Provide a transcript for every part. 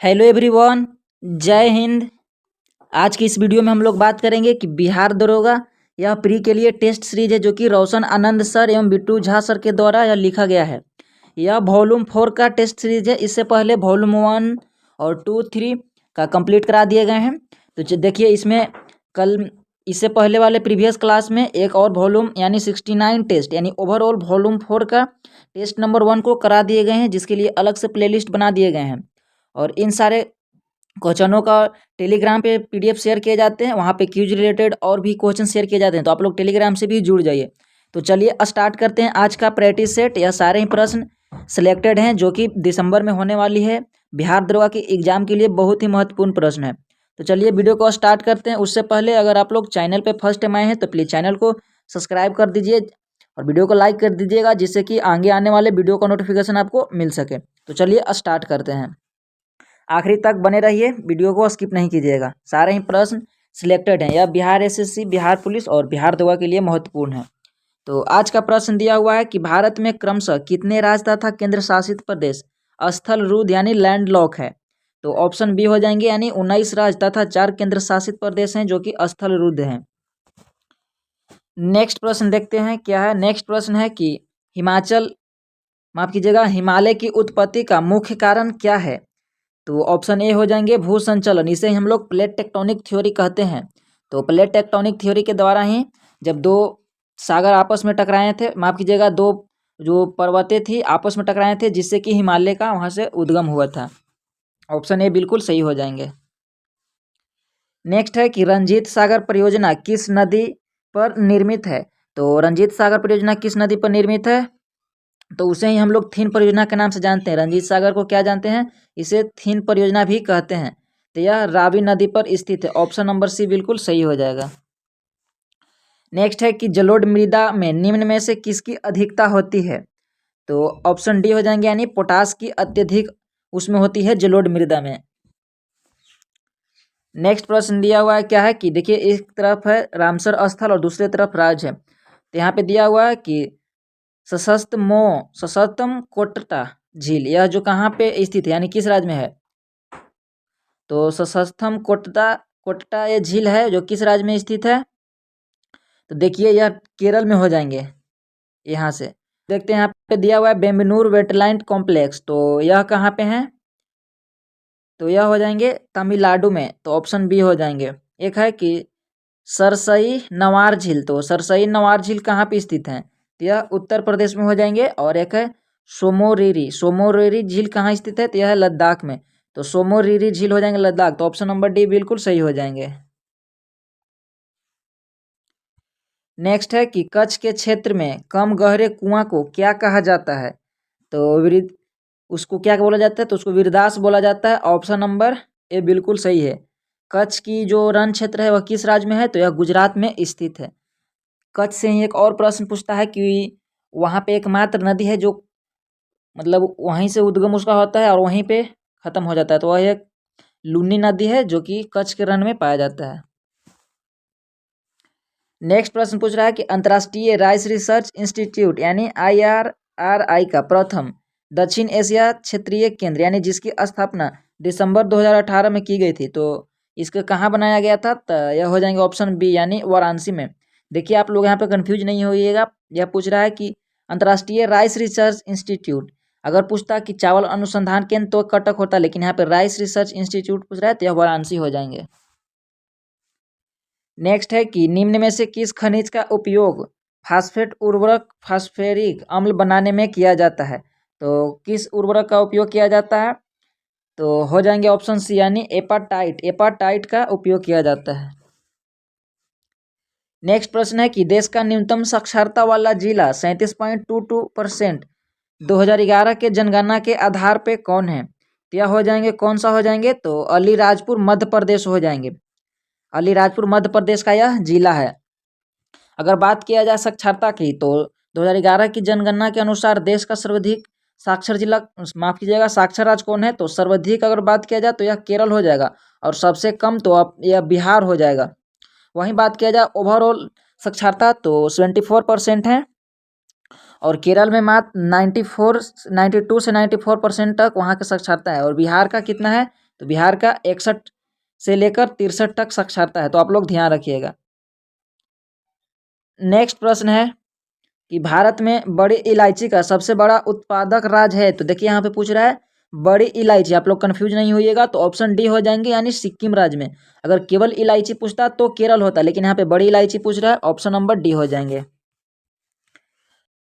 Hello everyone, जय हिंद। आज की इस वीडियो में हम लोग बात करेंगे कि बिहार दरोगा यह प्री के लिए टेस्ट सीरीज है जो कि रोशन आनंद सर एवं बिट्टू झा सर के द्वारा यह लिखा गया है। यह वॉल्यूम 4 का टेस्ट सीरीज है। इससे पहले वॉल्यूम 1 और 2, 3 का कंप्लीट करा दिए गए हैं। तो देखिए इसमें कल इससे पहले वाले प्रीवियस क्लास में एक और वॉल्यूम यानी 69 टेस्ट यानी ओवरऑल वॉल्यूम 4 का टेस्ट नंबर 1 को करा दिए गए हैं, जिसके लिए अलग से प्लेलिस्ट बना दिए गए हैं। और इन सारे क्वेश्चनों का टेलीग्राम पे पीडीएफ शेयर किए जाते हैं, वहाँ पे क्यूज रिलेटेड और भी क्वेश्चन शेयर किए जाते हैं, तो आप लोग टेलीग्राम से भी जुड़ जाइए। तो चलिए स्टार्ट करते हैं आज का प्रैक्टिस सेट। यह सारे ही प्रश्न सिलेक्टेड हैं जो कि दिसंबर में होने वाली है बिहार दरोगा के एग्जाम के लिए बहुत ही महत्वपूर्ण प्रश्न है। तो चलिए वीडियो को स्टार्ट करते हैं। उससे पहले अगर आप लोग चैनल पर फर्स्ट टाइम आए हैं तो प्लीज़ चैनल को सब्सक्राइब कर दीजिए और वीडियो को लाइक कर दीजिएगा, जिससे कि आगे आने वाले वीडियो का नोटिफिकेशन आपको मिल सके। तो चलिए स्टार्ट करते हैं। आखिरी तक बने रहिए, वीडियो को स्किप नहीं कीजिएगा। सारे ही प्रश्न सिलेक्टेड हैं। यह बिहार एसएससी, बिहार पुलिस और बिहार दरोगा के लिए महत्वपूर्ण है। तो आज का प्रश्न दिया हुआ है कि भारत में क्रमशः कितने राज्य तथा केंद्र शासित प्रदेश स्थल रुद्ध यानी लैंड लॉक है? तो ऑप्शन बी हो जाएंगे, यानी 19 राज्य तथा 4 केंद्र शासित प्रदेश हैं जो कि स्थल रुद्ध हैं। नेक्स्ट प्रश्न देखते हैं क्या है। नेक्स्ट प्रश्न है कि हिमालय की उत्पत्ति का मुख्य कारण क्या है? तो ऑप्शन ए हो जाएंगे भू संचलन। इसे हम लोग प्लेट टेक्टोनिक थ्योरी कहते हैं। तो प्लेट टेक्टोनिक थ्योरी के द्वारा ही जब दो सागर आपस में टकराए थे, दो जो पर्वतें थी आपस में टकराए थे, जिससे कि हिमालय का वहां से उद्गम हुआ था। ऑप्शन ए बिल्कुल सही हो जाएंगे। नेक्स्ट है कि रंजीत सागर परियोजना किस नदी पर निर्मित है? तो रंजीत सागर परियोजना किस नदी पर निर्मित है? तो उसे ही हम लोग थीन परियोजना के नाम से जानते हैं। रंजीत सागर को क्या जानते हैं? इसे थीन परियोजना भी कहते हैं। तो यह रावी नदी पर स्थित है। ऑप्शन नंबर सी बिल्कुल सही हो जाएगा। नेक्स्ट है कि जलोढ़ मृदा में निम्न में से किसकी अधिकता होती है? तो ऑप्शन डी हो जाएंगे, यानी पोटास की अत्यधिक उसमें होती है जलोढ़ मृदा में। नेक्स्ट प्रश्न दिया हुआ है क्या है कि देखिए, एक तरफ है रामसर स्थल और दूसरी तरफ राज है। तो यहाँ पे दिया हुआ है कि सशस्तम कोटटा झील, यह जो कहाँ पे स्थित है यानी किस राज्य में है? तो सशस्तम कोटटा ये झील है जो किस राज्य में स्थित है? तो देखिए यह केरल में हो जाएंगे। यहाँ से देखते हैं, यहाँ पे दिया हुआ है बेम्बनूर वेटलैंड कॉम्प्लेक्स, तो यह कहाँ पे है? तो यह हो जाएंगे तमिलनाडु में। तो ऑप्शन बी हो जाएंगे। एक है कि सरसई नवार झील, तो सरसई नवार झील कहाँ पे स्थित है? तो यह उत्तर प्रदेश में हो जाएंगे। और एक है सोमोरेरी झील कहाँ स्थित है? तो यह है लद्दाख में। तो सोमोरेरी झील हो जाएंगे लद्दाख। तो ऑप्शन नंबर डी बिल्कुल सही हो जाएंगे। नेक्स्ट है कि कच्छ के क्षेत्र में कम गहरे कुआं को क्या कहा जाता है? तो उसको क्या बोला जाता है? तो उसको वीरदास बोला जाता है। ऑप्शन नंबर ए बिल्कुल सही है। कच्छ की जो रण क्षेत्र है वह किस राज्य में है? तो यह गुजरात में स्थित है। कच्छ से ही एक और प्रश्न पूछता है कि वहाँ पे एकमात्र नदी है जो मतलब वहीं से उद्गम उसका होता है और वहीं पे खत्म हो जाता है, तो वह एक लूनी नदी है जो कि कच्छ के रण में पाया जाता है। नेक्स्ट प्रश्न पूछ रहा है कि अंतर्राष्ट्रीय राइस रिसर्च इंस्टीट्यूट यानी IRRI का प्रथम दक्षिण एशिया क्षेत्रीय केंद्र यानी जिसकी स्थापना दिसंबर 2018 में की गई थी, तो इसको कहाँ बनाया गया था? तो यह हो जाएंगे ऑप्शन बी, यानी वाराणसी में। देखिए आप लोग यहाँ पे कंफ्यूज नहीं होइएगा। यह पूछ रहा है कि अंतर्राष्ट्रीय राइस रिसर्च इंस्टीट्यूट, अगर पूछता कि चावल अनुसंधान केंद्र तो कटक होता, लेकिन यहाँ पे राइस रिसर्च इंस्टीट्यूट पूछ रहा है तो यह वाराणसी हो जाएंगे। नेक्स्ट है कि निम्न में से किस खनिज का उपयोग फास्फेट उर्वरक फास्फेरिक अम्ल बनाने में किया जाता है? तो किस उर्वरक का उपयोग किया जाता है? तो हो जाएंगे ऑप्शन सी, यानी एपाटाइट का उपयोग किया जाता है। नेक्स्ट प्रश्न है कि देश का न्यूनतम साक्षरता वाला जिला 37.22% 2011 के जनगणना के आधार पे कौन है? तो यह हो जाएंगे, कौन सा हो जाएंगे? तो अलीराजपुर मध्य प्रदेश हो जाएंगे। अलीराजपुर मध्य प्रदेश का यह जिला है। अगर बात किया जाए साक्षरता की, तो 2011 की जनगणना के अनुसार देश का सर्वाधिक साक्षर जिला साक्षर राज्य कौन है? तो सर्वाधिक अगर बात किया जाए तो यह केरल हो जाएगा और सबसे कम तो अब यह बिहार हो जाएगा। वहीं बात किया जाए ओवरऑल साक्षरता तो 74% है और केरल में मात्र 92 से 94% तक वहाँ की साक्षरता है। और बिहार का कितना है? तो बिहार का 61 से लेकर 63 तक साक्षरता है, तो आप लोग ध्यान रखिएगा। नेक्स्ट प्रश्न है कि भारत में बड़ी इलायची का सबसे बड़ा उत्पादक राज्य है। तो देखिए यहाँ पे पूछ रहा है बड़ी इलायची, आप लोग कंफ्यूज नहीं होइएगा, तो ऑप्शन डी हो जाएंगे, यानी सिक्किम राज्य में। अगर केवल इलायची पूछता तो केरल होता, लेकिन यहाँ पे बड़ी इलायची पूछ रहा है, ऑप्शन नंबर डी हो जाएंगे।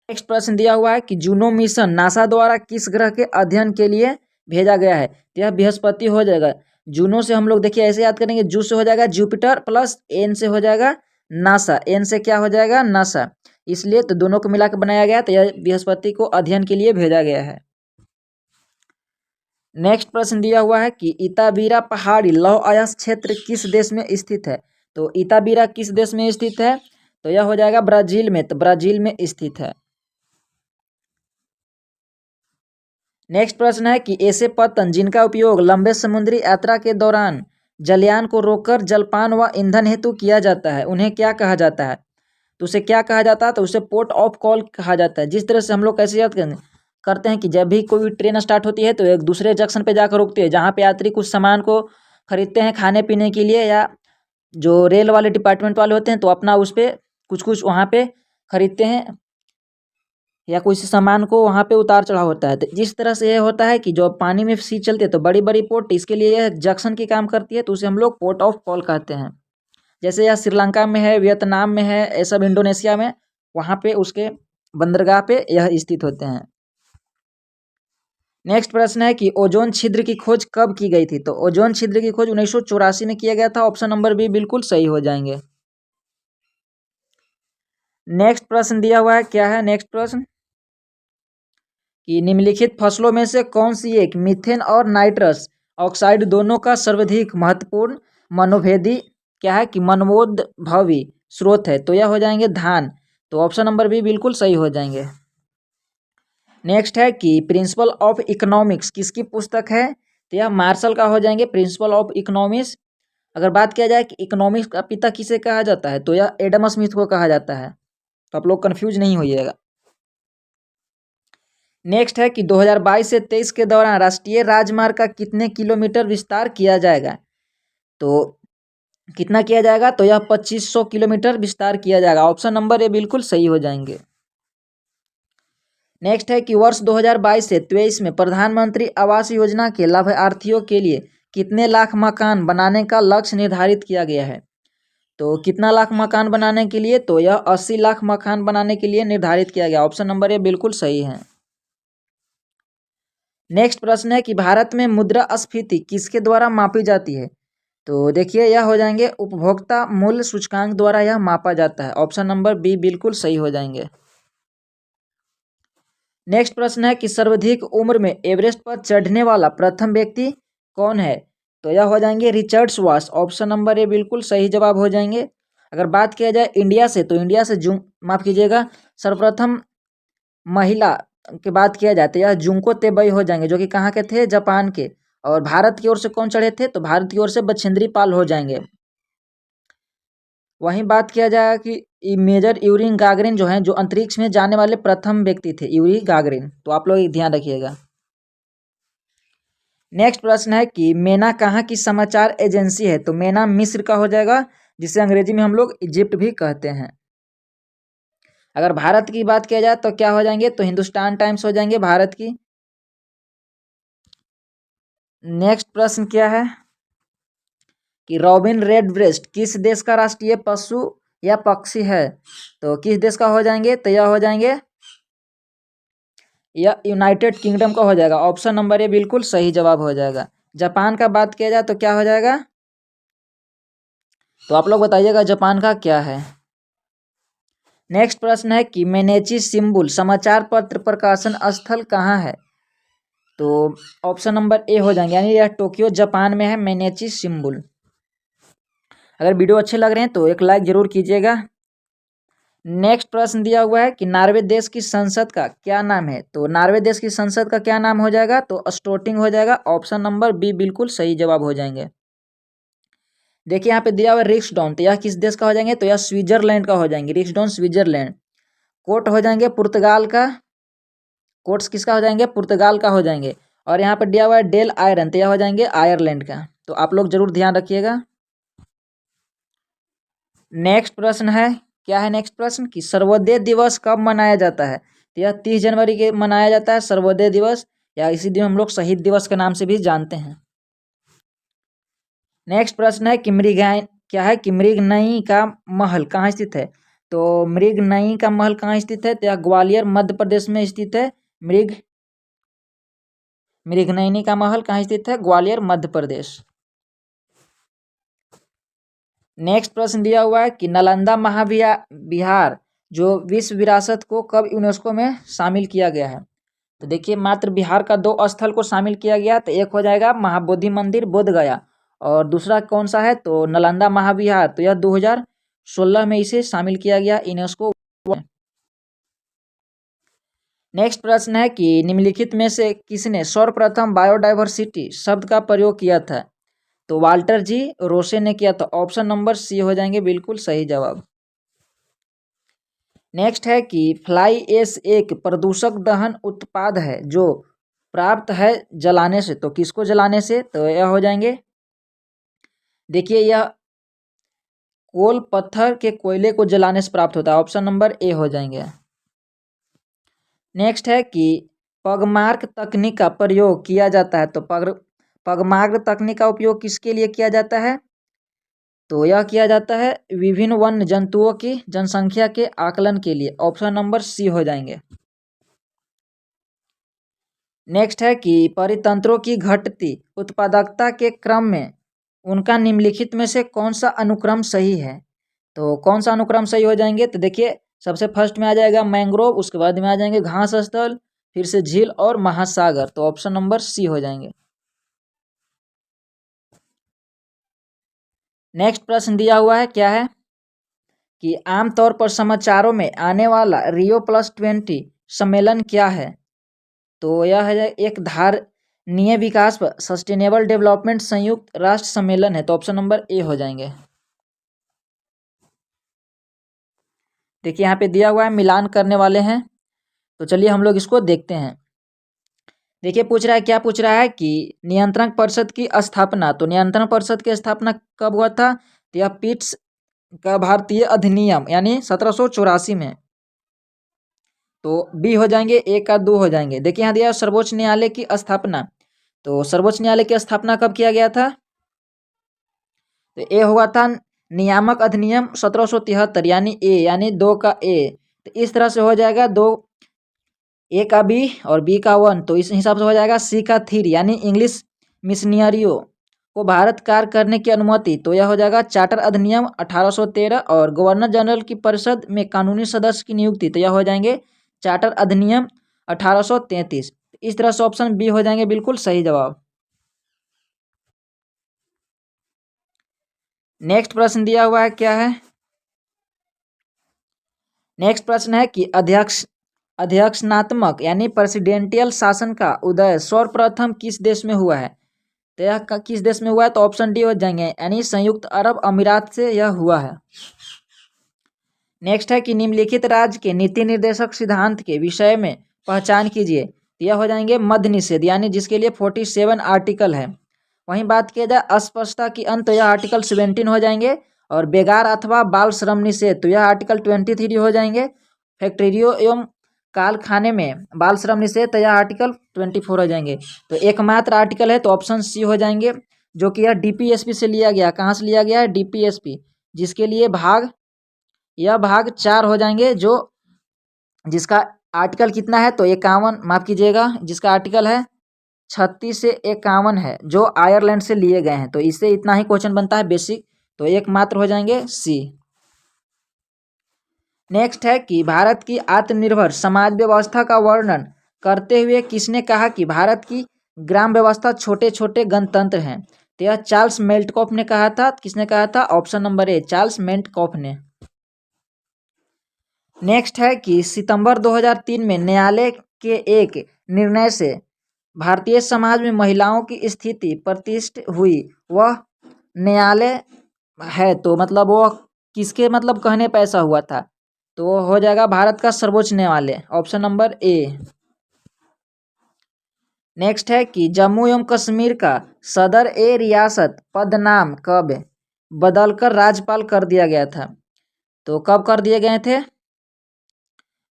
नेक्स्ट प्रश्न दिया हुआ है कि जूनो मिशन नासा द्वारा किस ग्रह के अध्ययन के लिए भेजा गया है। तो यह बृहस्पति हो जाएगा। जूनो से हम लोग देखिए ऐसे याद करेंगे, जू से हो जाएगा जुपिटर, प्लस एन से हो जाएगा नासा, एन से क्या हो जाएगा नासा, इसलिए तो दोनों को मिला के बनाया गया, तो यह बृहस्पति को अध्ययन के लिए भेजा गया है। नेक्स्ट प्रश्न दिया हुआ है कि इताबीरा पहाड़ी लौह अयस्क क्षेत्र किस देश में स्थित है। तो इताबीरा किस देश में स्थित है, तो यह हो जाएगा ब्राजील में, तो ब्राजील में स्थित है। नेक्स्ट प्रश्न है कि ऐसे पतंग जिनका उपयोग लंबे समुद्री यात्रा के दौरान जलयान को रोककर जलपान व ईंधन हेतु किया जाता है, उन्हें क्या कहा जाता है। तो उसे क्या कहा जाता है, तो उसे पोर्ट ऑफ कॉल कहा जाता है। जिस तरह से हम लोग कैसे याद करते हैं कि जब भी कोई ट्रेन स्टार्ट होती है तो एक दूसरे जंक्शन पे जाकर रुकती है, जहाँ पे यात्री कुछ सामान को खरीदते हैं खाने पीने के लिए, या जो रेल वाले डिपार्टमेंट वाले होते हैं तो अपना उस पर कुछ कुछ वहाँ पे खरीदते हैं, या कोई सामान को वहाँ पे उतार चढ़ाव होता है। तो जिस तरह से यह होता है कि जो पानी में सी चलती है तो बड़ी बड़ी पोर्ट इसके लिए यह जंक्शन की काम करती है, तो उसे हम लोग पोर्ट ऑफ कॉल कहते हैं। जैसे यह श्रीलंका में है, वियतनाम में है, ये सब इंडोनेशिया में, वहाँ पे उसके बंदरगाह पे यह स्थित होते हैं। नेक्स्ट प्रश्न है कि ओजोन छिद्र की खोज कब की गई थी। तो ओजोन छिद्र की खोज 1984 में किया गया था, ऑप्शन नंबर बी बिल्कुल सही हो जाएंगे। नेक्स्ट प्रश्न दिया हुआ है, क्या है नेक्स्ट प्रश्न कि निम्नलिखित फसलों में से कौन सी एक मीथेन और नाइट्रस ऑक्साइड दोनों का सर्वाधिक महत्वपूर्ण मनोभेदी क्या है कि मनोदभवी स्रोत है। तो यह हो जाएंगे धान, तो ऑप्शन नंबर बी बिल्कुल सही हो जाएंगे। नेक्स्ट है कि प्रिंसिपल ऑफ इकोनॉमिक्स किसकी पुस्तक है। तो यह मार्शल का हो जाएंगे, प्रिंसिपल ऑफ इकोनॉमिक्स। अगर बात किया जाए कि इकोनॉमिक्स का पिता किसे कहा जाता है, तो यह एडम स्मिथ को कहा जाता है, तो आप लोग कंफ्यूज नहीं होइएगा। नेक्स्ट है कि 2022 से 23 के दौरान राष्ट्रीय राजमार्ग का कितने किलोमीटर विस्तार किया जाएगा। तो कितना किया जाएगा, तो यह 2500 किलोमीटर विस्तार किया जाएगा, ऑप्शन नंबर ए बिल्कुल सही हो जाएंगे। नेक्स्ट है कि वर्ष 2022 से 23 में प्रधानमंत्री आवास योजना के लाभार्थियों के लिए कितने लाख मकान बनाने का लक्ष्य निर्धारित किया गया है। तो कितना लाख मकान बनाने के लिए, तो यह 80 लाख मकान बनाने के लिए निर्धारित किया गया, ऑप्शन नंबर ए बिल्कुल सही है। नेक्स्ट प्रश्न है कि भारत में मुद्रास्फीति किसके द्वारा मापी जाती है। तो देखिए यह हो जाएंगे उपभोक्ता मूल्य सूचकांक द्वारा यह मापा जाता है, ऑप्शन नंबर बी बिल्कुल सही हो जाएंगे। नेक्स्ट प्रश्न है कि सर्वाधिक उम्र में एवरेस्ट पर चढ़ने वाला प्रथम व्यक्ति कौन है। तो यह हो जाएंगे रिचर्ड वास, ऑप्शन नंबर ए बिल्कुल सही जवाब हो जाएंगे। अगर बात किया जाए इंडिया से, तो इंडिया से माफ कीजिएगा, सर्वप्रथम महिला की बात किया जाए तो यह जुंको तेबई हो जाएंगे, जो कि कहाँ के थे, जापान के। और भारत की ओर से कौन चढ़े थे, तो भारत की ओर से बछेंद्री पाल हो जाएंगे। वहीं बात किया जाए कि मेजर यूरी गागरिन जो हैं, जो अंतरिक्ष में जाने वाले प्रथम व्यक्ति थे, यूरी गागरिन, तो आप लोग ध्यान रखिएगा। नेक्स्ट प्रश्न है कि मेना कहाँ की समाचार एजेंसी है। तो मेना मिस्र का हो जाएगा, जिसे अंग्रेजी में हम लोग इजिप्ट भी कहते हैं। अगर भारत की बात किया जाए तो क्या हो जाएंगे, तो हिंदुस्तान टाइम्स हो जाएंगे भारत की। नेक्स्ट प्रश्न क्या है कि रॉबिन रेडब्रेस्ट किस देश का राष्ट्रीय पशु या पक्षी है। तो किस देश का हो जाएंगे, तो यह हो जाएंगे, यह यूनाइटेड किंगडम का हो जाएगा, ऑप्शन नंबर ए बिल्कुल सही जवाब हो जाएगा। जापान का बात किया जाए तो क्या हो जाएगा, तो आप लोग बताइएगा जापान का क्या है। नेक्स्ट प्रश्न है कि मेनेची सिंबुल समाचार पत्र प्रकाशन स्थल कहाँ है। तो ऑप्शन नंबर ए हो जाएंगे, यानी यह टोक्यो जापान में है मेनेची सिंबुल। अगर वीडियो अच्छे लग रहे हैं तो एक लाइक जरूर कीजिएगा। नेक्स्ट प्रश्न दिया हुआ है कि नॉर्वे देश की संसद का क्या नाम है। तो नॉर्वे देश की संसद का क्या नाम हो जाएगा, तो स्टोटिंग हो जाएगा, ऑप्शन नंबर बी बिल्कुल सही जवाब हो जाएंगे। देखिए यहाँ पे दिया हुआ है रिक्सडॉन, तो यह किस देश का हो जाएंगे, तो यह स्विट्जरलैंड का हो जाएंगे, रिक्सडॉन स्विट्जरलैंड। कोट हो जाएंगे पुर्तगाल का, कोट्स किसका हो जाएंगे, पुर्तगाल का हो जाएंगे, और यहाँ पर दिया हुआ है डेल आयरन, तो यह हो जाएंगे आयरलैंड का। तो आप लोग जरूर ध्यान रखिएगा। नेक्स्ट प्रश्न है, क्या है नेक्स्ट प्रश्न कि सर्वोदय दिवस कब मनाया जाता है? तो यह 30 जनवरी के मनाया जाता है सर्वोदय दिवस, या इसी दिन हम लोग शहीद दिवस के नाम से भी जानते हैं। नेक्स्ट प्रश्न है कि क्या है कि मृगनई का महल कहाँ स्थित है? तो मृगनई का महल कहाँ स्थित है? तो यह ग्वालियर मध्य प्रदेश में स्थित है। मृगनयनी का महल कहाँ स्थित है? ग्वालियर मध्य प्रदेश। नेक्स्ट प्रश्न दिया हुआ है कि नालंदा महाविहार जो विश्व विरासत को कब यूनेस्को में शामिल किया गया है? तो देखिए मात्र बिहार का 2 स्थल को शामिल किया गया, तो एक हो जाएगा महाबोधि मंदिर बोधगया, और दूसरा कौन सा है? तो नालंदा महाविहार। तो यह 2016 में इसे शामिल किया गया यूनेस्को। नेक्स्ट प्रश्न है कि निम्नलिखित में से किसने सर्वप्रथम बायोडाइवर्सिटी शब्द का प्रयोग किया था? तो वाल्टर जी रोसे ने किया था। ऑप्शन नंबर सी हो जाएंगे बिल्कुल सही जवाब। नेक्स्ट है कि फ्लाई एश एक प्रदूषक दहन उत्पाद है जो प्राप्त है जलाने से, तो किसको जलाने से? तो यह हो जाएंगे, देखिए यह कोल पत्थर के कोयले को जलाने से प्राप्त होता है। ऑप्शन नंबर ए हो जाएंगे। नेक्स्ट है कि पगमार्क तकनीक का प्रयोग किया जाता है, तो पगमार्क तकनीक का उपयोग किसके लिए किया जाता है? तो यह किया जाता है विभिन्न वन्य जंतुओं की जनसंख्या के आकलन के लिए। ऑप्शन नंबर सी हो जाएंगे। नेक्स्ट है कि परितंत्रों की घटती उत्पादकता के क्रम में उनका निम्नलिखित में से कौन सा अनुक्रम सही है? तो कौन सा अनुक्रम सही हो जाएंगे? तो देखिए सबसे फर्स्ट में आ जाएगा मैंग्रोव, उसके बाद में आ जाएंगे घास स्थल, फिर से झील और महासागर। तो ऑप्शन नंबर सी हो जाएंगे। नेक्स्ट प्रश्न दिया हुआ है, क्या है कि आमतौर पर समाचारों में आने वाला Rio+20 सम्मेलन क्या है? तो यह है एक धारणीय विकास पर सस्टेनेबल डेवलपमेंट संयुक्त राष्ट्र सम्मेलन है। तो ऑप्शन नंबर ए हो जाएंगे। देखिए यहाँ पे दिया हुआ है मिलान करने वाले हैं, तो चलिए हम लोग इसको देखते हैं। देखिए पूछ रहा है, क्या पूछ रहा है कि नियंत्रण परिषद की स्थापना, तो नियंत्रण परिषद की स्थापना कब हुआ था? तो यह पिट्स का भारतीय अधिनियम यानी 1784 में। तो बी हो जाएंगे, ए का 2 हो जाएंगे। देखिए यहाँ दिया सर्वोच्च न्यायालय की स्थापना, तो सर्वोच्च न्यायालय की स्थापना कब किया गया था? तो ए हुआ था नियामक अधिनियम 1773 यानी ए, यानी 2 का ए। तो इस तरह से हो जाएगा 2, ए का बी और बी का 1, तो इस हिसाब से हो जाएगा सी का 3 यानी इंग्लिश मिशनरियों को भारत कार्य करने की अनुमति। तो यह हो जाएगा चार्टर अधिनियम 1813, और गवर्नर जनरल की परिषद में कानूनी सदस्य की नियुक्ति, तो यह हो जाएंगे चार्टर अधिनियम 1833। इस तरह से ऑप्शन बी हो जाएंगे बिल्कुल सही जवाब। नेक्स्ट प्रश्न दिया हुआ है, क्या है? नेक्स्ट प्रश्न है कि अध्यक्षनात्मक यानी प्रेसिडेंटियल शासन का उदय सर्वप्रथम किस देश में हुआ है? तो यह किस देश में हुआ है? तो ऑप्शन डी हो जाएंगे, यानी संयुक्त अरब अमीरात से यह हुआ है। नेक्स्ट है कि निम्नलिखित राज्य के नीति निर्देशक सिद्धांत के विषय में पहचान कीजिए। तो यह हो जाएंगे मद्य निषेध, यानी जिसके लिए 47 आर्टिकल है। वहीं बात किया जाए अस्पष्टता की अंत, तो यह आर्टिकल 17 हो जाएंगे। और बेगार अथवा बाल श्रम निषेध, तो यह आर्टिकल 23 हो जाएंगे। फैक्ट्रियों एवं कारखाने में बाल श्रम निषेध, तो यह आर्टिकल 24 हो जाएंगे। तो एकमात्र आर्टिकल है, तो ऑप्शन सी हो जाएंगे, जो कि यह DPSP से लिया गया। कहाँ से लिया गया है? DPSP, जिसके लिए यह भाग 4 हो जाएंगे, जो जिसका आर्टिकल कितना है? तो 51, माफ कीजिएगा, जिसका आर्टिकल है 36 से 51 है, जो आयरलैंड से लिए गए हैं। तो इससे इतना ही क्वेश्चन बनता है बेसिक, तो एकमात्र हो जाएंगे सी। नेक्स्ट है कि भारत की आत्मनिर्भर समाज व्यवस्था का वर्णन करते हुए किसने कहा कि भारत की ग्राम व्यवस्था छोटे छोटे गणतंत्र हैं? तो यह चार्ल्स मेल्टकॉफ ने कहा था। किसने कहा था? ऑप्शन नंबर ए, चार्ल्स मेल्टकॉफ ने। नेक्स्ट है कि सितंबर 2003 में न्यायालय के एक निर्णय से भारतीय समाज में महिलाओं की स्थिति प्रतिष्ठित हुई, वह न्यायालय है, तो मतलब वो किसके मतलब कहने पे ऐसा हुआ था? तो हो जाएगा भारत का सर्वोच्च न्यायालय। Option number A. नेक्स्ट है कि जम्मू एवं कश्मीर का सदर ए रियासत पद नाम कब बदलकर राज्यपाल कर दिया गया था? तो कब कर दिए गए थे?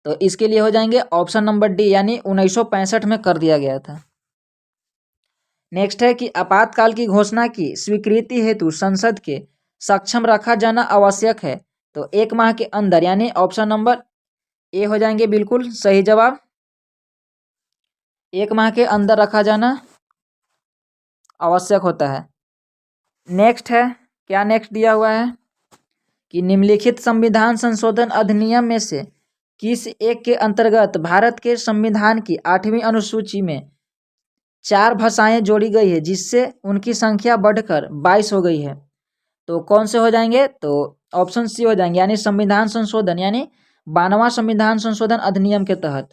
तो इसके लिए हो जाएंगे ऑप्शन नंबर डी, यानी 1965 में कर दिया गया था। नेक्स्ट है कि आपातकाल की घोषणा की स्वीकृति हेतु संसद के सक्षम रखा जाना आवश्यक है। तो 1 माह के अंदर, यानी ऑप्शन नंबर ए हो जाएंगे बिल्कुल सही जवाब। 1 माह के अंदर रखा जाना आवश्यक होता है। नेक्स्ट है, क्या नेक्स्ट दिया हुआ है कि निम्नलिखित संविधान संशोधन अधिनियम में से किस एक के अंतर्गत भारत के संविधान की 8वीं अनुसूची में 4 भाषाएं जोड़ी गई है, जिससे उनकी संख्या बढ़कर 22 हो गई है? तो कौन से हो जाएंगे? तो ऑप्शन सी हो जाएंगे, यानी संविधान संशोधन, यानी 92वां संविधान संशोधन अधिनियम के तहत।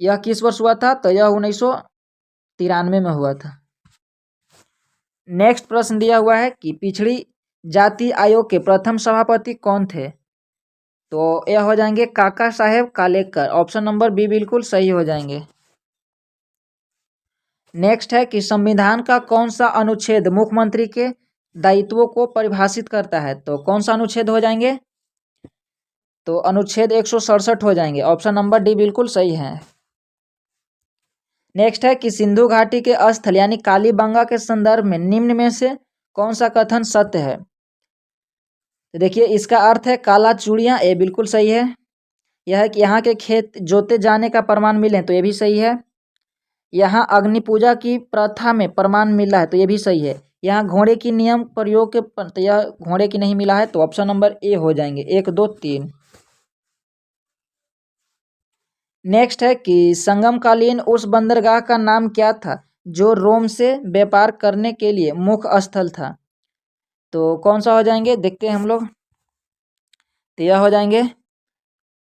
यह किस वर्ष हुआ था? तो यह 1993 में हुआ था। नेक्स्ट प्रश्न दिया हुआ है कि पिछड़ी जाति आयोग के प्रथम सभापति कौन थे? तो यह हो जाएंगे काका साहेब कालेकर। ऑप्शन नंबर बी बिल्कुल सही हो जाएंगे। नेक्स्ट है कि संविधान का कौन सा अनुच्छेद मुख्यमंत्री के दायित्वों को परिभाषित करता है? तो कौन सा अनुच्छेद हो जाएंगे? तो अनुच्छेद 167 हो जाएंगे। ऑप्शन नंबर डी बिल्कुल सही है। नेक्स्ट है कि सिंधु घाटी के स्थल यानी कालीबंगा के संदर्भ में निम्न में से कौन सा कथन सत्य है? तो देखिए, इसका अर्थ है काला चूड़ियाँ, ये बिल्कुल सही है। यह है कि यहाँ के खेत जोते जाने का प्रमाण मिले, तो ये भी सही है। यहाँ अग्नि पूजा की प्रथा में प्रमाण मिला है, तो ये भी सही है। यहाँ घोड़े की नियम प्रयोग के तो यह घोड़े की नहीं मिला है, तो ऑप्शन नंबर ए हो जाएंगे 1, 2, 3। नेक्स्ट है कि संगमकालीन उस बंदरगाह का नाम क्या था जो रोम से व्यापार करने के लिए मुख्य स्थल था? तो कौन सा हो जाएंगे, देखते हैं हम लोग। तो यह हो जाएंगे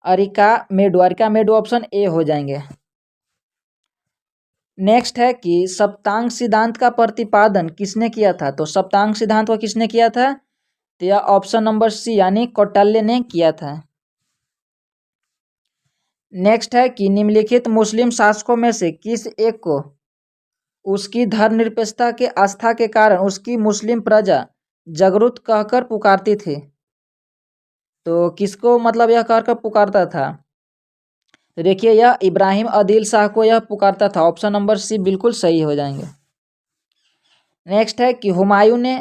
अरिका मेडू ऑप्शन ए हो जाएंगे। नेक्स्ट है कि सप्तांग सिद्धांत का प्रतिपादन किसने किया था? तो सप्तांग सिद्धांत को किसने किया था? तो यह ऑप्शन नंबर सी, यानी कौटिल्य ने किया था। नेक्स्ट है कि निम्नलिखित मुस्लिम शासकों में से किस एक को उसकी धर्मनिरपेक्षता के आस्था के कारण उसकी मुस्लिम प्रजा जागरूक कहकर पुकारती थी? तो किसको मतलब यह कहकर पुकारता था? तो देखिए, यह इब्राहिम आदिल शाह को यह पुकारता था। ऑप्शन नंबर सी बिल्कुल सही हो जाएंगे। नेक्स्ट है कि हुमायूं ने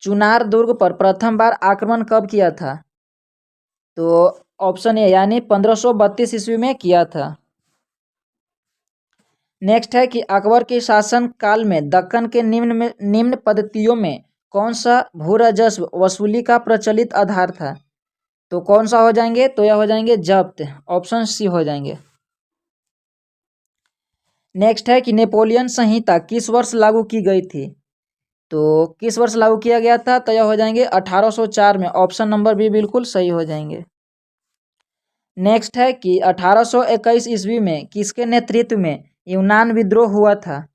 चुनार दुर्ग पर प्रथम बार आक्रमण कब किया था? तो ऑप्शन ए, यानी 1532 ईस्वी में किया था। नेक्स्ट है कि अकबर के शासन काल में दक्कन के निम्न पद्धतियों में कौन सा भू राजस्व वसूली का प्रचलित आधार था? तो कौन सा हो जाएंगे? तो यह हो जाएंगे जब्त। ऑप्शन सी हो जाएंगे। नेक्स्ट है कि नेपोलियन संहिता किस वर्ष लागू की गई थी? तो किस वर्ष लागू किया गया था? तो यह हो जाएंगे 1804 में। ऑप्शन नंबर बी बिल्कुल सही हो जाएंगे। नेक्स्ट है कि 1821 ईस्वी में किसके नेतृत्व में यूनान विद्रोह हुआ था?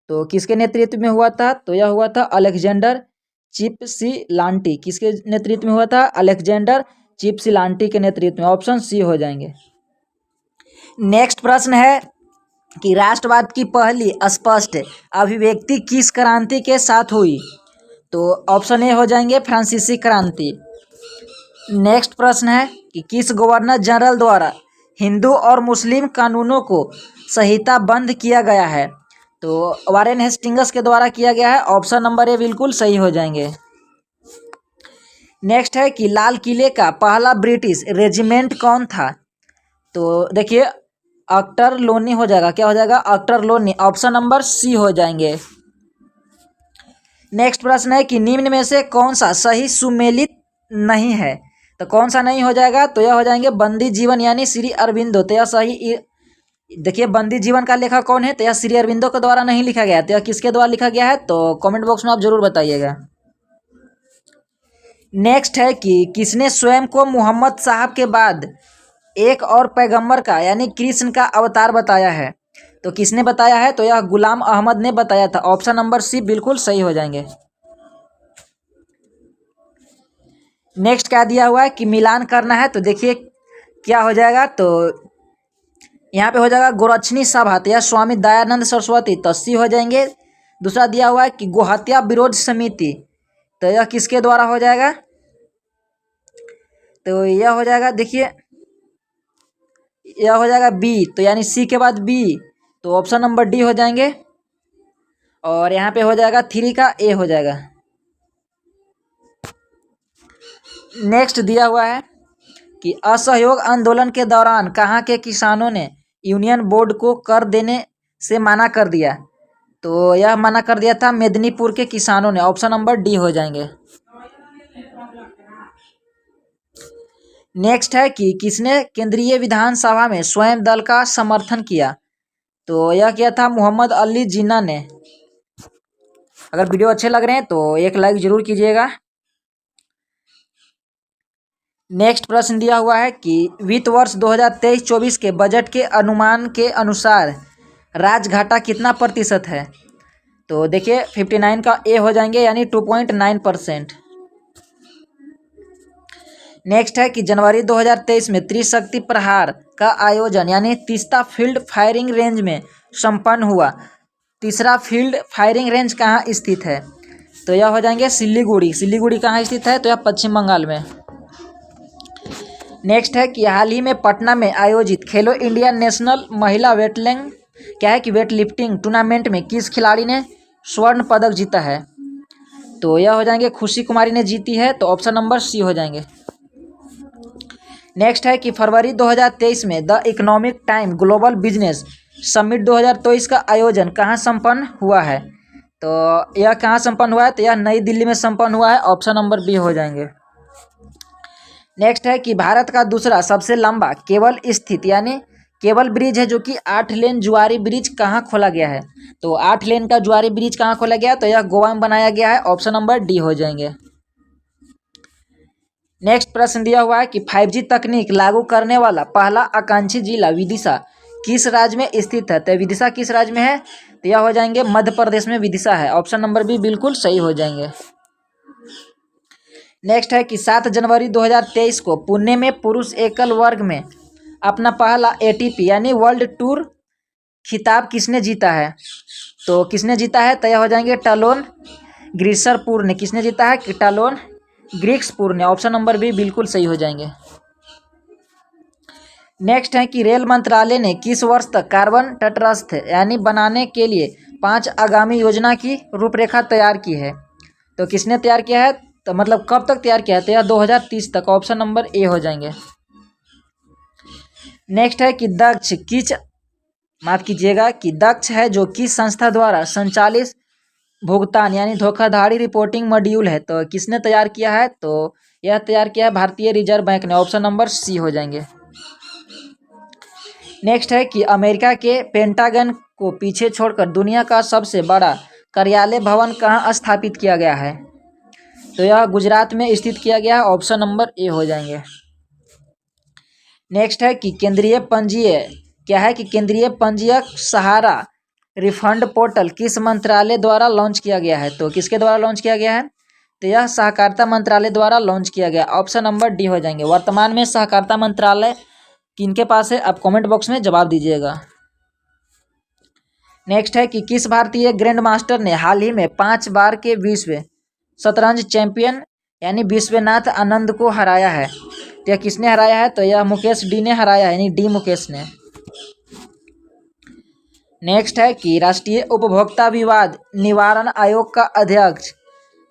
तो किसके नेतृत्व में हुआ था? तो यह हुआ था अलेक्जेंडर चिपसिलांटी। किसके नेतृत्व में हुआ था? अलेक्जेंडर चिपसिलांटी के नेतृत्व में। ऑप्शन सी हो जाएंगे। नेक्स्ट प्रश्न है कि राष्ट्रवाद की पहली स्पष्ट अभिव्यक्ति किस क्रांति के साथ हुई? तो ऑप्शन ए हो जाएंगे फ्रांसीसी क्रांति। नेक्स्ट प्रश्न है कि किस गवर्नर जनरल द्वारा हिंदू और मुस्लिम कानूनों को संहिताबद्ध किया गया है? तो वारेन हेस्टिंग्स के द्वारा किया गया है। ऑप्शन नंबर ए बिल्कुल सही हो जाएंगे। नेक्स्ट है कि लाल किले का पहला ब्रिटिश रेजिमेंट कौन था? तो देखिए, अक्टर लोनी हो जाएगा। क्या हो जाएगा? अक्टर लोनी। ऑप्शन नंबर सी हो जाएंगे। नेक्स्ट प्रश्न है कि निम्न में से कौन सा सही सुमेलित नहीं है? तो कौन सा नहीं हो जाएगा? तो यह हो जाएंगे बंदी जीवन, यानी श्री अरविंदो। तो यह सही। देखिए, बंदी जीवन का लेखक कौन है? तो यह श्री अरविंदो के द्वारा नहीं लिखा गया है। तो यह किसके द्वारा लिखा गया है? तो कमेंट बॉक्स में आप जरूर बताइएगा। नेक्स्ट है कि किसने स्वयं को मोहम्मद साहब के बाद एक और पैगंबर का यानी कृष्ण का अवतार बताया है? तो किसने बताया है? तो यह गुलाम अहमद ने बताया था। ऑप्शन नंबर सी बिल्कुल सही हो जाएंगे। नेक्स्ट क्या दिया हुआ है कि मिलान करना है? तो देखिए क्या हो जाएगा। तो यहाँ पे हो जाएगा गोरक्षणी सभा, तो यह स्वामी दयानंद सरस्वती, तो सी हो जाएंगे। दूसरा दिया हुआ है कि गोहत्या विरोध समिति, तो यह किसके द्वारा हो जाएगा, तो यह हो जाएगा, देखिए यह हो जाएगा बी, तो यानी सी के बाद बी, तो ऑप्शन नंबर डी हो जाएंगे। और यहाँ पे हो जाएगा 3 का ए हो जाएगा। नेक्स्ट दिया हुआ है कि असहयोग आंदोलन के दौरान कहाँ के किसानों ने यूनियन बोर्ड को कर देने से मना कर दिया, तो यह मना कर दिया था मेदिनीपुर के किसानों ने, ऑप्शन नंबर डी हो जाएंगे। नेक्स्ट है कि किसने केंद्रीय विधानसभा में स्वयं दल का समर्थन किया, तो यह किया था मोहम्मद अली जिन्ना ने। अगर वीडियो अच्छे लग रहे हैं तो एक लाइक जरूर कीजिएगा। नेक्स्ट प्रश्न दिया हुआ है कि वित्त वर्ष 2023-24 के बजट के अनुमान के अनुसार राजघाटा कितना प्रतिशत है, तो देखिए 59 का ए हो जाएंगे, यानी 2.9%। नेक्स्ट है कि जनवरी 2023 में त्रिशक्ति प्रहार का आयोजन यानी तीस्ता फील्ड फायरिंग रेंज में संपन्न हुआ। तीसरा फील्ड फायरिंग रेंज कहाँ स्थित है, तो यह हो जाएंगे सिलीगुड़ी। सिलीगुड़ी कहाँ स्थित है, तो यह पश्चिम बंगाल में। नेक्स्ट है कि हाल ही में पटना में आयोजित खेलो इंडिया नेशनल महिला वेटलिंग क्या है कि वेट लिफ्टिंग टूर्नामेंट में किस खिलाड़ी ने स्वर्ण पदक जीता है, तो यह हो जाएंगे खुशी कुमारी ने जीती है, तो ऑप्शन नंबर सी हो जाएंगे। नेक्स्ट है कि फरवरी 2023 में the economic time global business summit 2023 का आयोजन कहाँ संपन्न हुआ है, तो यह कहाँ संपन्न हुआ है, तो यह नई दिल्ली में संपन्न हुआ है, ऑप्शन नंबर बी हो जाएंगे। नेक्स्ट है कि भारत का दूसरा सबसे लंबा केबल स्थित यानी केबल ब्रिज है जो कि 8 लेन जुआरी ब्रिज कहाँ खोला गया है, तो 8 लेन का जुआरी ब्रिज कहाँ खोला गया है, तो यह गोवा में बनाया गया है, ऑप्शन नंबर डी हो जाएंगे। नेक्स्ट प्रश्न दिया हुआ है कि 5G तकनीक लागू करने वाला पहला आकांक्षी जिला विदिशा किस राज्य में स्थित है, तो विदिशा किस राज्य में है, तो यह हो जाएंगे मध्य प्रदेश में विदिशा है, ऑप्शन नंबर बी बिल्कुल सही हो जाएंगे। नेक्स्ट है कि 7 जनवरी 2023 को पुणे में पुरुष एकल वर्ग में अपना पहला ATP यानी वर्ल्ड टूर खिताब किसने जीता है, तो किसने जीता है, तो यह हो जाएंगे टलोन ग्रीसरपुर ने। किसने जीता है, कि टलोन ग्रीक्सपुर ने, ऑप्शन नंबर बी बिल्कुल सही हो जाएंगे। नेक्स्ट है कि रेल मंत्रालय ने किस वर्ष तक कार्बन तटस्थ यानी बनाने के लिए 5 आगामी योजना की रूपरेखा तैयार की है, तो किसने तैयार किया है, तो मतलब कब तक तैयार किया है, तो यह 2030 तक, ऑप्शन नंबर ए हो जाएंगे। नेक्स्ट है कि दक्ष है जो किस संस्था द्वारा संचालित भुगतान यानी धोखाधड़ी रिपोर्टिंग मॉड्यूल है, तो किसने तैयार किया है, तो यह तैयार किया है भारतीय रिजर्व बैंक ने, ऑप्शन नंबर सी हो जाएंगे। नेक्स्ट है कि अमेरिका के पेंटागन को पीछे छोड़कर दुनिया का सबसे बड़ा कार्यालय भवन कहाँ स्थापित किया गया है, तो यह गुजरात में स्थित किया गया है, ऑप्शन नंबर ए हो जाएंगे। नेक्स्ट है कि केंद्रीय पंजीयक सहारा रिफंड पोर्टल किस मंत्रालय द्वारा लॉन्च किया गया है, तो किसके द्वारा लॉन्च किया गया है, तो यह सहकारिता मंत्रालय द्वारा लॉन्च किया गया, ऑप्शन नंबर डी हो जाएंगे। वर्तमान में सहकारिता मंत्रालय किनके पास है, आप कमेंट बॉक्स में जवाब दीजिएगा। नेक्स्ट है कि किस भारतीय ग्रैंड मास्टर ने हाल ही में 5 बार के विश्व शतरंज चैंपियन यानी विश्वनाथ आनंद को हराया है, तो यह किसने हराया है, तो यह मुकेश डी ने हराया है, यानी डी मुकेश ने। नेक्स्ट है कि राष्ट्रीय उपभोक्ता विवाद निवारण आयोग का अध्यक्ष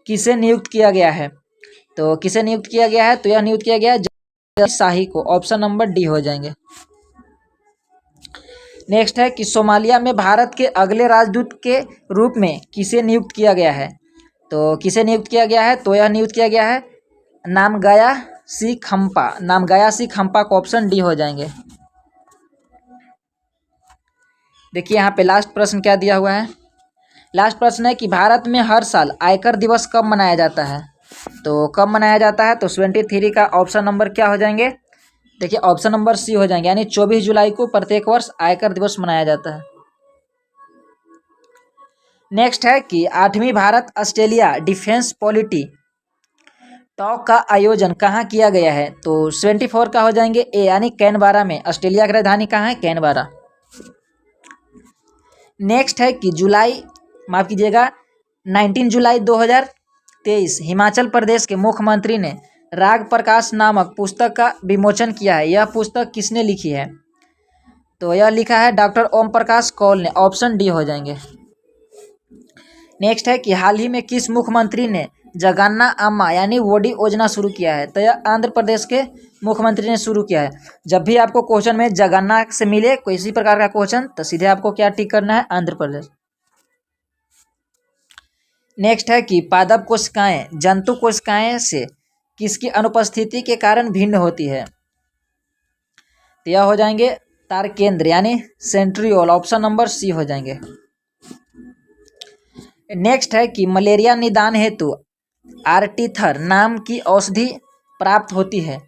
किसे नियुक्त किया गया है, तो किसे नियुक्त किया गया है, तो यह नियुक्त किया गया है जय शाही को, ऑप्शन नंबर डी हो जाएंगे। नेक्स्ट है कि सोमालिया में भारत के अगले राजदूत के रूप में किसे नियुक्त किया गया है, तो किसे नियुक्त किया गया है, तो यह नियुक्त किया गया है नामगाया सी खम्पा को, ऑप्शन डी हो जाएंगे। देखिए यहाँ पे लास्ट प्रश्न क्या दिया हुआ है। लास्ट प्रश्न है कि भारत में हर साल आयकर दिवस कब मनाया जाता है, तो कब मनाया जाता है, तो 73 का ऑप्शन नंबर क्या हो जाएंगे, देखिए ऑप्शन नंबर सी हो जाएंगे, यानी 24 जुलाई को प्रत्येक वर्ष आयकर दिवस मनाया जाता है। नेक्स्ट है कि 8वीं भारत ऑस्ट्रेलिया डिफेंस टॉक का आयोजन कहाँ किया गया है? तो 74 का हो जाएंगे ए यानी कैनबरा में। ऑस्ट्रेलिया की राजधानी कहाँ है? कैनबरा। नेक्स्ट है कि माफ कीजिएगा 19 जुलाई 2023 हिमाचल प्रदेश के मुख्यमंत्री ने राग प्रकाश नामक पुस्तक का विमोचन किया है। यह पुस्तक किसने लिखी है? तो यह लिखा है डॉक्टर ओम प्रकाश कौल ने। ऑप्शन डी हो जाएंगे। नेक्स्ट है कि हाल ही में किस मुख्यमंत्री ने जगन्ना अम्मा यानी वोडी योजना शुरू किया है? तो यह आंध्र प्रदेश के मुख्यमंत्री ने शुरू किया है। जब भी आपको क्वेश्चन में जगन्ना से मिले कोई इसी प्रकार का क्वेश्चन तो सीधे आपको क्या टिक करना है? आंध्र प्रदेश। नेक्स्ट है कि पादप कोशिकाएं जंतु कोशिकाएं से किसकी अनुपस्थिति के कारण भिन्न होती है? तो यह हो जाएंगे तारकेंद्र यानी सेंट्रियोल। ऑप्शन नंबर सी हो जाएंगे। नेक्स्ट है कि मलेरिया निदान हेतु आर्टिथर नाम की औषधि प्राप्त होती है।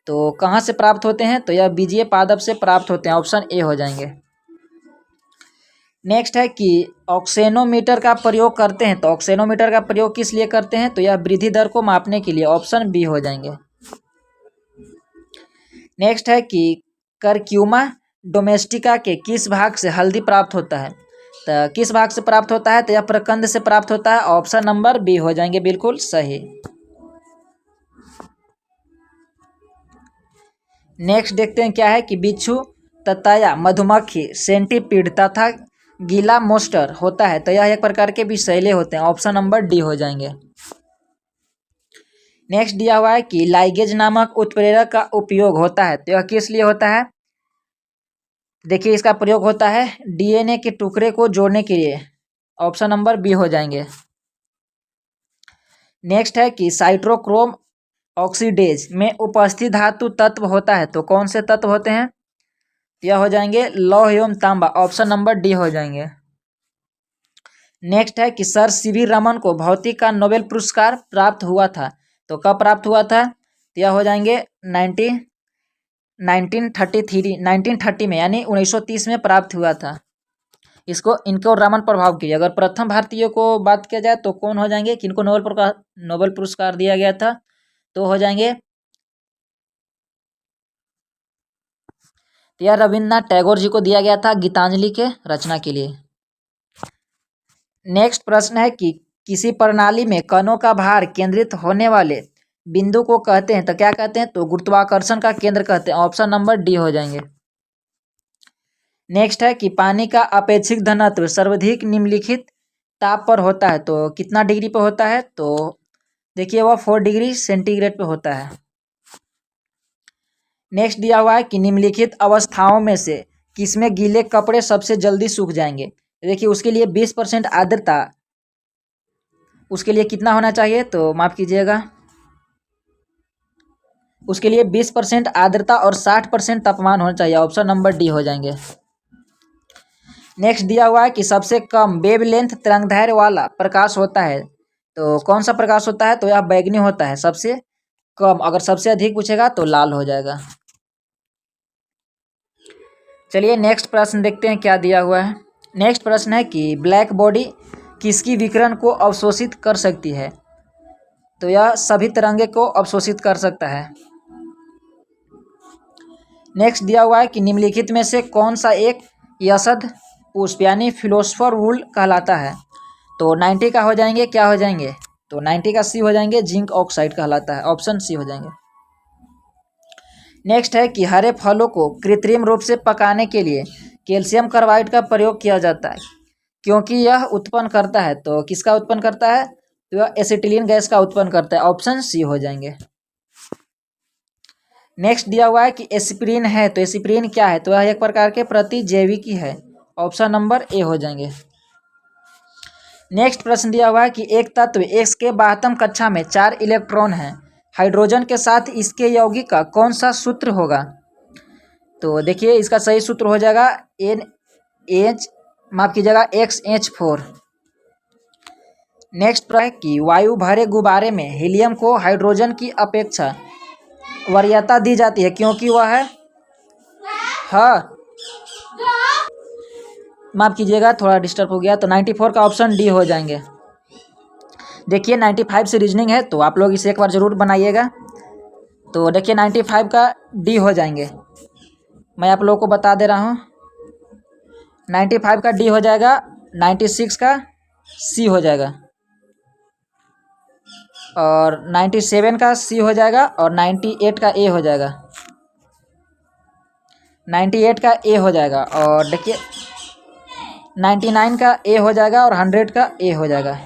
तो कहाँ से प्राप्त होते हैं? तो यह बीजीय पादप से प्राप्त होते हैं। ऑप्शन ए हो जाएंगे। नेक्स्ट है कि ऑक्सेनोमीटर का प्रयोग करते हैं। तो ऑक्सेनोमीटर का प्रयोग किस लिए करते हैं? तो यह वृद्धि दर को मापने के लिए। ऑप्शन बी हो जाएंगे। नेक्स्ट है कि करक्यूमा डोमेस्टिका के किस भाग से हल्दी प्राप्त होता है? तो किस भाग से प्राप्त होता है? तो यह प्रकंद से प्राप्त होता है। ऑप्शन नंबर बी हो जाएंगे बिल्कुल सही। नेक्स्ट देखते हैं क्या है कि बिच्छू ततया मधुमक्खी सेंटीपीड तथा गीला मोस्टर होता है। तो यह एक प्रकार के विषैले होते हैं। ऑप्शन नंबर डी हो जाएंगे। नेक्स्ट दिया हुआ है कि लाइगेज नामक उत्प्रेरक का उपयोग होता है। तो यह किस लिए होता है? देखिए इसका प्रयोग होता है डीएनए के टुकड़े को जोड़ने के लिए। ऑप्शन नंबर बी हो जाएंगे। नेक्स्ट है कि साइटोक्रोम ऑक्सीडेज में उपस्थित धातु तत्व होता है। तो कौन से तत्व होते हैं? यह हो जाएंगे लौह एवं तांबा। ऑप्शन नंबर डी हो जाएंगे। नेक्स्ट है कि सर सीवी रमन को भौतिक का नोबेल पुरस्कार प्राप्त हुआ था। तो कब प्राप्त हुआ था? तो यह हो जाएंगे 1930 में यानी 1930 में प्राप्त हुआ था। इनको रमन प्रभाव की। अगर प्रथम भारतीय को बात किया जाए तो कौन हो जाएंगे? किनको नोबेल पुरस्कार दिया गया था? तो हो जाएंगे यह रविन्द्रनाथ टैगोर जी को दिया गया था गीतांजलि के रचना के लिए। नेक्स्ट प्रश्न है कि किसी प्रणाली में कणों का भार केंद्रित होने वाले बिंदु को कहते हैं। तो क्या कहते हैं? तो गुरुत्वाकर्षण का केंद्र कहते हैं। ऑप्शन नंबर डी हो जाएंगे। नेक्स्ट है कि पानी का अपेक्षिक घनत्व सर्वाधिक निम्नलिखित ताप पर होता है। तो कितना डिग्री पर होता है? तो देखिए वह 4 डिग्री सेंटीग्रेड पे होता है। नेक्स्ट दिया हुआ है कि निम्नलिखित अवस्थाओं में से किसमें गीले कपड़े सबसे जल्दी सूख जाएंगे? देखिए उसके लिए 20% आर्द्रता, उसके लिए कितना होना चाहिए? तो माफ कीजिएगा उसके लिए 20% आर्द्रता और 60% तापमान होना चाहिए। ऑप्शन नंबर डी हो जाएंगे। नेक्स्ट दिया हुआ है कि सबसे कम वेवलेंथ तरंगदैर्घ्य वाला प्रकाश होता है। तो कौन सा प्रकाश होता है? तो यह बैगनी होता है सबसे कम। अगर सबसे अधिक पूछेगा तो लाल हो जाएगा। चलिए नेक्स्ट प्रश्न देखते हैं क्या दिया हुआ है। नेक्स्ट प्रश्न है कि ब्लैक बॉडी किसकी विकिरण को अवशोषित कर सकती है? तो यह सभी तरंगे को अवशोषित कर सकता है। नेक्स्ट दिया हुआ है कि निम्नलिखित में से कौन सा एक यशद पुष्प यानी फिलोसफर वुल कहलाता है? तो 90 का हो जाएंगे क्या हो जाएंगे? तो 90 का सी हो जाएंगे जिंक ऑक्साइड कहलाता है। ऑप्शन सी हो जाएंगे। नेक्स्ट है कि हरे फलों को कृत्रिम रूप से पकाने के लिए कैल्शियम कार्बाइड का प्रयोग किया जाता है क्योंकि यह उत्पन्न करता है। तो किसका उत्पन्न करता है? तो यह एसिटिलीन गैस का उत्पन्न करता है। ऑप्शन सी हो जाएंगे। नेक्स्ट दिया हुआ है कि एस्पिरिन है। तो एस्पिरिन क्या है? तो यह एक प्रकार के प्रतिजैविकी है। ऑप्शन नंबर ए हो जाएंगे। नेक्स्ट प्रश्न दिया हुआ है कि एक तत्व एक्स के 12वीं कक्षा में 4 इलेक्ट्रॉन हैं। हाइड्रोजन के साथ इसके यौगिक का कौन सा सूत्र होगा? तो देखिए इसका सही सूत्र हो जाएगा XH4। नेक्स्ट प्रश्न है कि वायु भरे गुब्बारे में हीलियम को हाइड्रोजन की अपेक्षा वरीयता दी जाती है क्योंकि वह है माफ कीजिएगा थोड़ा डिस्टर्ब हो गया। तो 94 का ऑप्शन डी हो जाएंगे। देखिए 95 से रीजनिंग है, तो आप लोग इसे एक बार ज़रूर बनाइएगा। तो देखिए 95 का डी हो जाएंगे, मैं आप लोगों को बता दे रहा हूँ। 95 का डी हो जाएगा, 96 का सी हो जाएगा, और 97 का सी हो जाएगा, और 98 का ए हो जाएगा। 98 का ए हो जाएगा, और देखिए 99 का ए हो जाएगा, और 100 का ए हो जाएगा।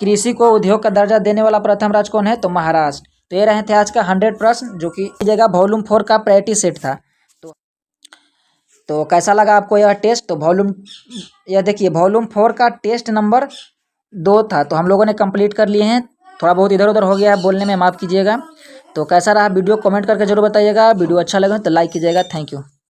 कृषि को उद्योग का दर्जा देने वाला प्रथम राज्य कौन है? तो महाराष्ट्र। तो ये रहे थे आज का 100 प्रश्न, जो कि जगह वॉल्यूम 4 का प्रायोरिटी सेट था। तो कैसा लगा आपको यह टेस्ट? तो यह देखिए वॉल्यूम 4 का टेस्ट नंबर 2 था, तो हम लोगों ने कंप्लीट कर लिए हैं। थोड़ा बहुत इधर उधर हो गया है बोलने में, माफ़ कीजिएगा। तो कैसा रहा वीडियो कमेंट करके जरूर बताइएगा। वीडियो अच्छा लगे तो लाइक कीजिएगा। Thank you.